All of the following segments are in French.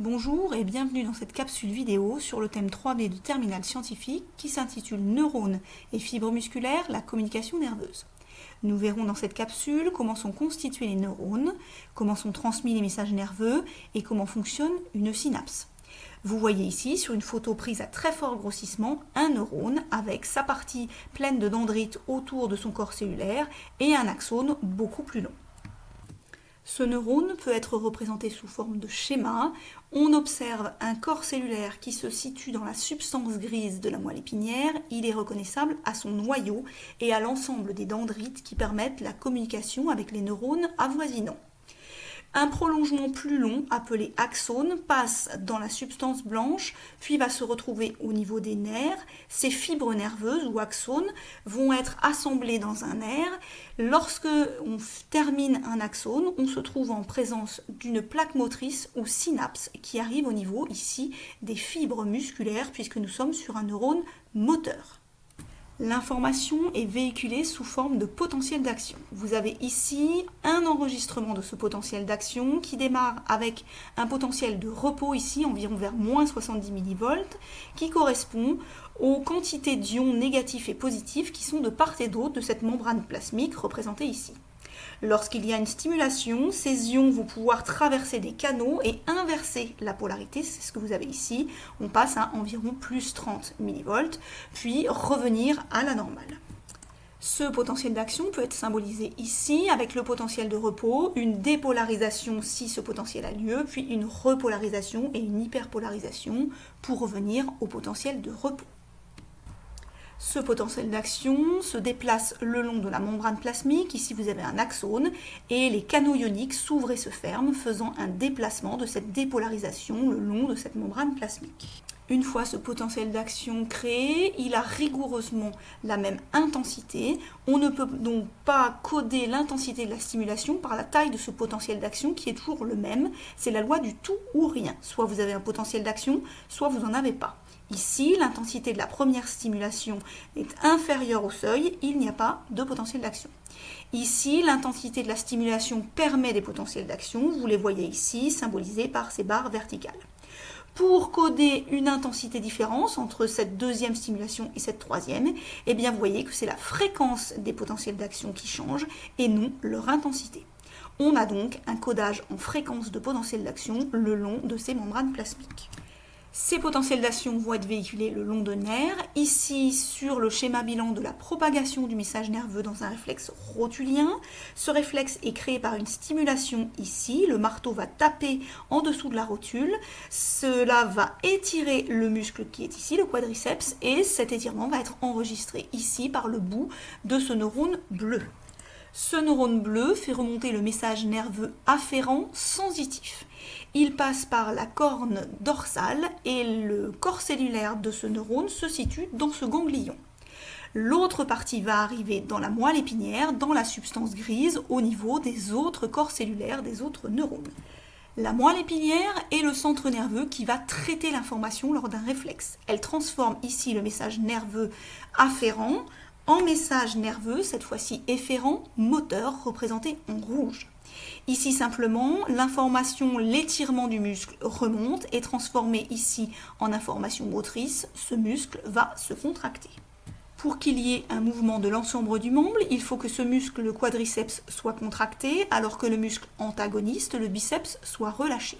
Bonjour et bienvenue dans cette capsule vidéo sur le thème 3B de terminale scientifique qui s'intitule Neurones et fibres musculaires, la communication nerveuse. Nous verrons dans cette capsule comment sont constitués les neurones, comment sont transmis les messages nerveux et comment fonctionne une synapse. Vous voyez ici, sur une photo prise à très fort grossissement, un neurone avec sa partie pleine de dendrites autour de son corps cellulaire et un axone beaucoup plus long. Ce neurone peut être représenté sous forme de schéma. On observe un corps cellulaire qui se situe dans la substance grise de la moelle épinière. Il est reconnaissable à son noyau et à l'ensemble des dendrites qui permettent la communication avec les neurones avoisinants. Un prolongement plus long, appelé axone, passe dans la substance blanche, puis va se retrouver au niveau des nerfs. Ces fibres nerveuses ou axones vont être assemblées dans un nerf. Lorsque on termine un axone, on se trouve en présence d'une plaque motrice ou synapse qui arrive au niveau ici des fibres musculaires puisque nous sommes sur un neurone moteur. L'information est véhiculée sous forme de potentiel d'action. Vous avez ici un enregistrement de ce potentiel d'action qui démarre avec un potentiel de repos ici, environ vers moins 70 mV, qui correspond aux quantités d'ions négatifs et positifs qui sont de part et d'autre de cette membrane plasmique représentée ici. Lorsqu'il y a une stimulation, ces ions vont pouvoir traverser des canaux et inverser la polarité, c'est ce que vous avez ici. On passe à environ plus 30 mV, puis revenir à la normale. Ce potentiel d'action peut être symbolisé ici avec le potentiel de repos, une dépolarisation si ce potentiel a lieu, puis une repolarisation et une hyperpolarisation pour revenir au potentiel de repos. Ce potentiel d'action se déplace le long de la membrane plasmique. Ici, vous avez un axone et les canaux ioniques s'ouvrent et se ferment, faisant un déplacement de cette dépolarisation le long de cette membrane plasmique. Une fois ce potentiel d'action créé, il a rigoureusement la même intensité. On ne peut donc pas coder l'intensité de la stimulation par la taille de ce potentiel d'action qui est toujours le même. C'est la loi du tout ou rien. Soit vous avez un potentiel d'action, soit vous n'en avez pas. Ici, l'intensité de la première stimulation est inférieure au seuil, il n'y a pas de potentiel d'action. Ici, l'intensité de la stimulation permet des potentiels d'action, vous les voyez ici, symbolisés par ces barres verticales. Pour coder une intensité différence entre cette deuxième stimulation et cette troisième, eh bien vous voyez que c'est la fréquence des potentiels d'action qui change et non leur intensité. On a donc un codage en fréquence de potentiel d'action le long de ces membranes plasmiques. Ces potentiels d'action vont être véhiculés le long de nerfs, ici sur le schéma bilan de la propagation du message nerveux dans un réflexe rotulien. Ce réflexe est créé par une stimulation ici, le marteau va taper en dessous de la rotule, cela va étirer le muscle qui est ici, le quadriceps, et cet étirement va être enregistré ici par le bout de ce neurone bleu. Ce neurone bleu fait remonter le message nerveux afférent sensitif. Il passe par la corne dorsale et le corps cellulaire de ce neurone se situe dans ce ganglion. L'autre partie va arriver dans la moelle épinière, dans la substance grise, au niveau des autres corps cellulaires, des autres neurones. La moelle épinière est le centre nerveux qui va traiter l'information lors d'un réflexe. Elle transforme ici le message nerveux afférent en message nerveux, cette fois-ci efférent, moteur, représenté en rouge. Ici simplement, l'information, l'étirement du muscle remonte et transformé ici en information motrice, ce muscle va se contracter. Pour qu'il y ait un mouvement de l'ensemble du membre, il faut que ce muscle, le quadriceps, soit contracté alors que le muscle antagoniste, le biceps, soit relâché.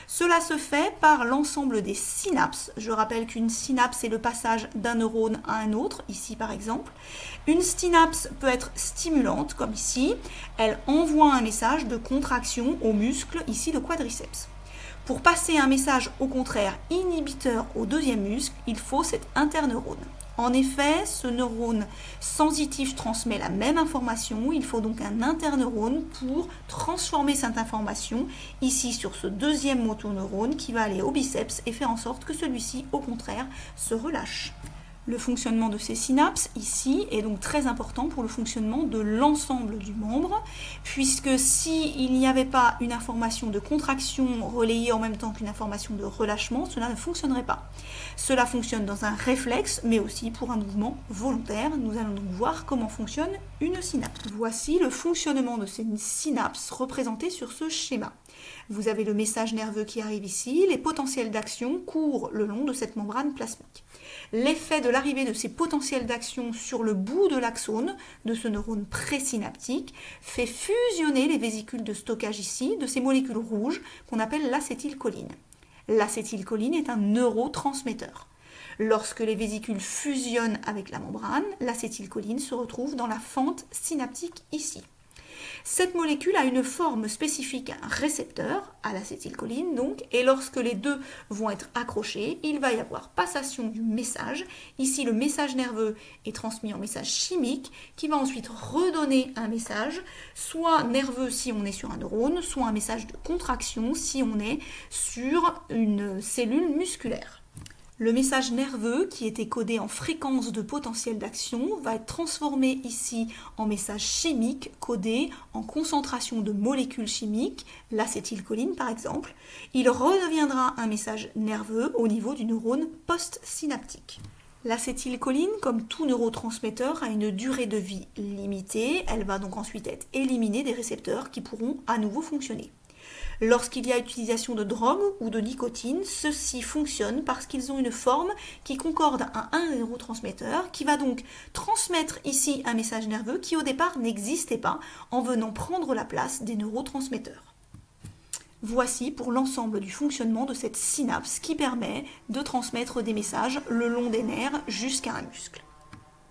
Cela se fait par l'ensemble des synapses. Je rappelle qu'une synapse est le passage d'un neurone à un autre, ici par exemple. Une synapse peut être stimulante, comme ici. Elle envoie un message de contraction au muscle, ici le quadriceps. Pour passer un message au contraire inhibiteur au deuxième muscle, il faut cet interneurone. En effet, ce neurone sensitif transmet la même information, il faut donc un interneurone pour transformer cette information ici sur ce deuxième motoneurone qui va aller au biceps et faire en sorte que celui-ci, au contraire, se relâche. Le fonctionnement de ces synapses ici est donc très important pour le fonctionnement de l'ensemble du membre, puisque s'il n'y avait pas une information de contraction relayée en même temps qu'une information de relâchement, cela ne fonctionnerait pas. Cela fonctionne dans un réflexe, mais aussi pour un mouvement volontaire. Nous allons donc voir comment fonctionne une synapse. Voici le fonctionnement de ces synapses représentées sur ce schéma. Vous avez le message nerveux qui arrive ici, les potentiels d'action courent le long de cette membrane plasmique. L'effet de l'arrivée de ces potentiels d'action sur le bout de l'axone de ce neurone présynaptique fait fusionner les vésicules de stockage ici de ces molécules rouges qu'on appelle l'acétylcholine. L'acétylcholine est un neurotransmetteur. Lorsque les vésicules fusionnent avec la membrane, l'acétylcholine se retrouve dans la fente synaptique ici. Cette molécule a une forme spécifique à un récepteur, à l'acétylcholine donc, et lorsque les deux vont être accrochés, il va y avoir passation du message. Ici, le message nerveux est transmis en message chimique qui va ensuite redonner un message, soit nerveux si on est sur un neurone, soit un message de contraction si on est sur une cellule musculaire. Le message nerveux, qui était codé en fréquence de potentiel d'action, va être transformé ici en message chimique codé en concentration de molécules chimiques, l'acétylcholine par exemple. Il redeviendra un message nerveux au niveau du neurone postsynaptique. L'acétylcholine, comme tout neurotransmetteur, a une durée de vie limitée. Elle va donc ensuite être éliminée des récepteurs qui pourront à nouveau fonctionner. Lorsqu'il y a utilisation de drogue ou de nicotine, ceux-ci fonctionnent parce qu'ils ont une forme qui concorde à un neurotransmetteur qui va donc transmettre ici un message nerveux qui au départ n'existait pas en venant prendre la place des neurotransmetteurs. Voici pour l'ensemble du fonctionnement de cette synapse qui permet de transmettre des messages le long des nerfs jusqu'à un muscle.